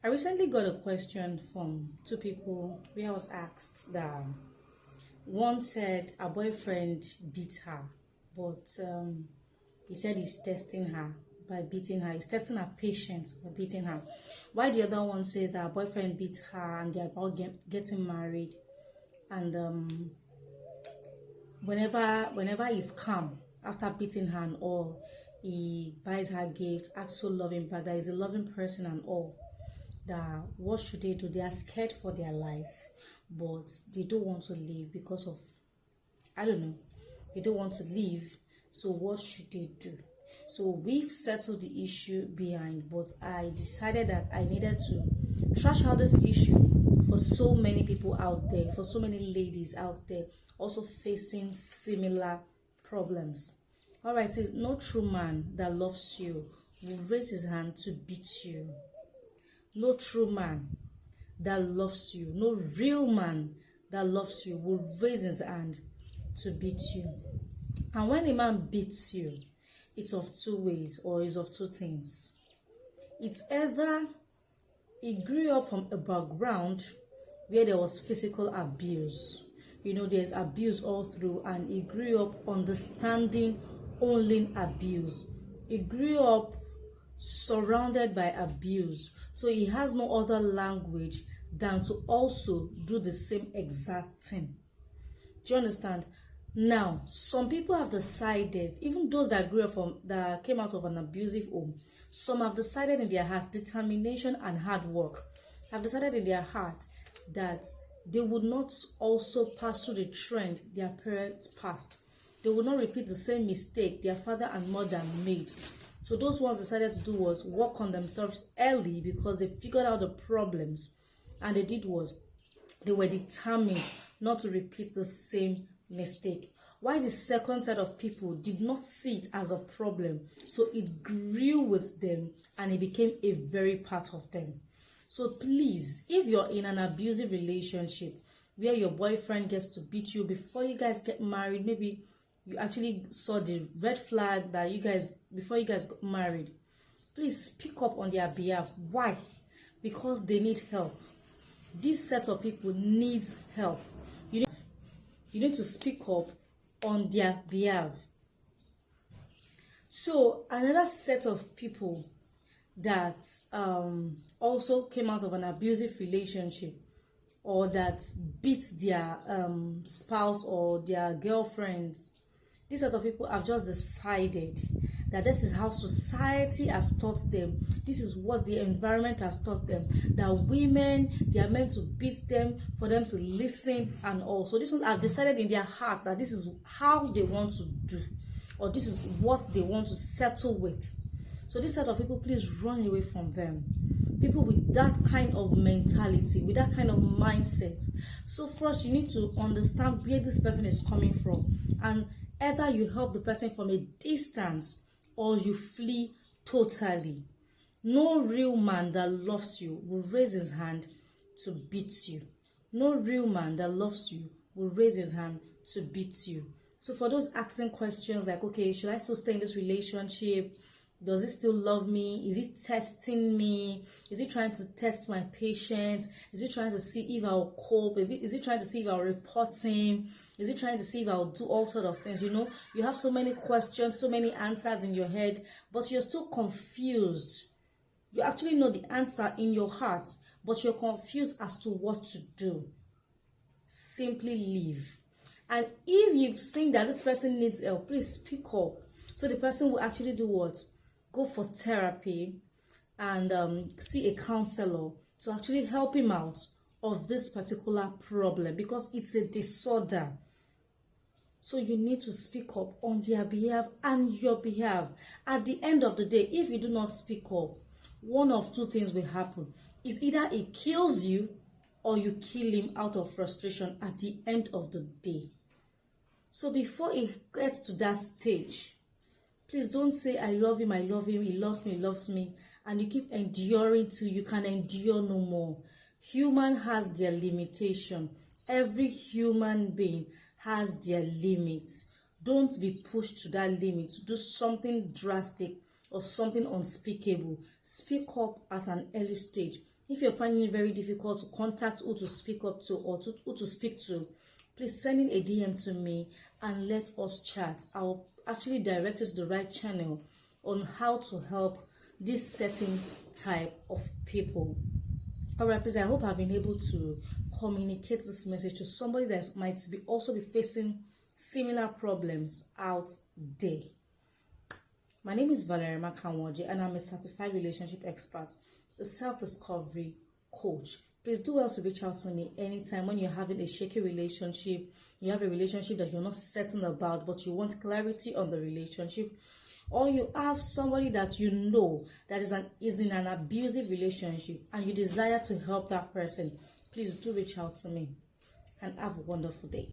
I recently got a question from two people where I was asked that one said her boyfriend beat her, but he said he's testing her by beating her. He's testing her patience by beating her. While the other one says that her boyfriend beat her and they're about getting married, and whenever he's calm after beating her and all, he buys her gifts, acts so loving back, that he's a loving person and all. That what should they do? They are scared for their life, but they don't want to leave because of, I don't know, they don't want to leave. So what should they do? So we've settled the issue behind, but I decided that I needed to trash out this issue for so many people out there, for so many ladies out there also facing similar problems. All right, says no true man that loves you will raise his hand to beat you. No true man that loves you, no real man that loves you will raise his hand to beat you. And when a man beats you, it's of two ways, or it's of two things. It's either he grew up from a background where there was physical abuse. You know, there's abuse all through, and he grew up understanding only abuse. He grew up surrounded by abuse, so he has no other language than to also do the same exact thing. Do you understand? Now, some people have decided, even those that grew up from, that came out of an abusive home, some have decided in their hearts, determination and hard work, have decided in their hearts that they would not also pass through the trend their parents passed. They would not repeat the same mistake their father and mother made. So those ones decided to do was work on themselves early because they figured out the problems, and they did was they were determined not to repeat the same mistake. While the second set of people did not see it as a problem, so it grew with them and it became a very part of them. So please, if you're in an abusive relationship where your boyfriend gets to beat you before you guys get married, maybe you actually saw the red flag that you guys, before you guys got married, please speak up on their behalf. Why? Because they need help. This set of people needs help. You need to speak up on their behalf. So another set of people that also came out of an abusive relationship, or that beat their spouse or their girlfriends, this set of people have just decided that this is how society has taught them. This is what the environment has taught them. That women, they are meant to beat them for them to listen and all. So this one have decided in their heart that this is how they want to do, or this is what they want to settle with. So this set of people, please run away from them. People with that kind of mentality, with that kind of mindset. So first, you need to understand where this person is coming from, and either you help the person from a distance or you flee totally. No real man that loves you will raise his hand to beat you. No real man that loves you will raise his hand to beat you. So for those asking questions like, okay, should I still stay in this relationship? Does he still love me? Is he testing me? Is he trying to test my patience? Is he trying to see if I'll cope? Is he trying to see if I'll report him? Is he trying to see if I'll do all sort of things? You know, you have so many questions, so many answers in your head, but you're still confused. You actually know the answer in your heart, but you're confused as to what to do. Simply leave. And if you've seen that this person needs help, please speak up. So the person will actually do what? Go for therapy and see a counselor to actually help him out of this particular problem, because it's a disorder. So you need to speak up on their behalf and your behalf. At the end of the day, if you do not speak up, one of two things will happen. It's either he kills you or you kill him out of frustration at the end of the day. So before it gets to that stage, please don't say, I love him, he loves me, and you keep enduring till you can endure no more. Human has their limitation. Every human being has their limits. Don't be pushed to that limit to do something drastic or something unspeakable. Speak up at an early stage. If you're finding it very difficult to contact who to speak up to or who to speak to, please send in a DM to me and let us chat. I'll actually direct you to the right channel on how to help this certain type of people. Alright, please, I hope I've been able to communicate this message to somebody that might also be facing similar problems out there. My name is Valerie Makanwaji, and I'm a certified relationship expert, a self-discovery coach. Please do well to reach out to me anytime when you're having a shaky relationship, you have a relationship that you're not certain about, but you want clarity on the relationship, or you have somebody that you know that is in an abusive relationship and you desire to help that person. Please do reach out to me and have a wonderful day.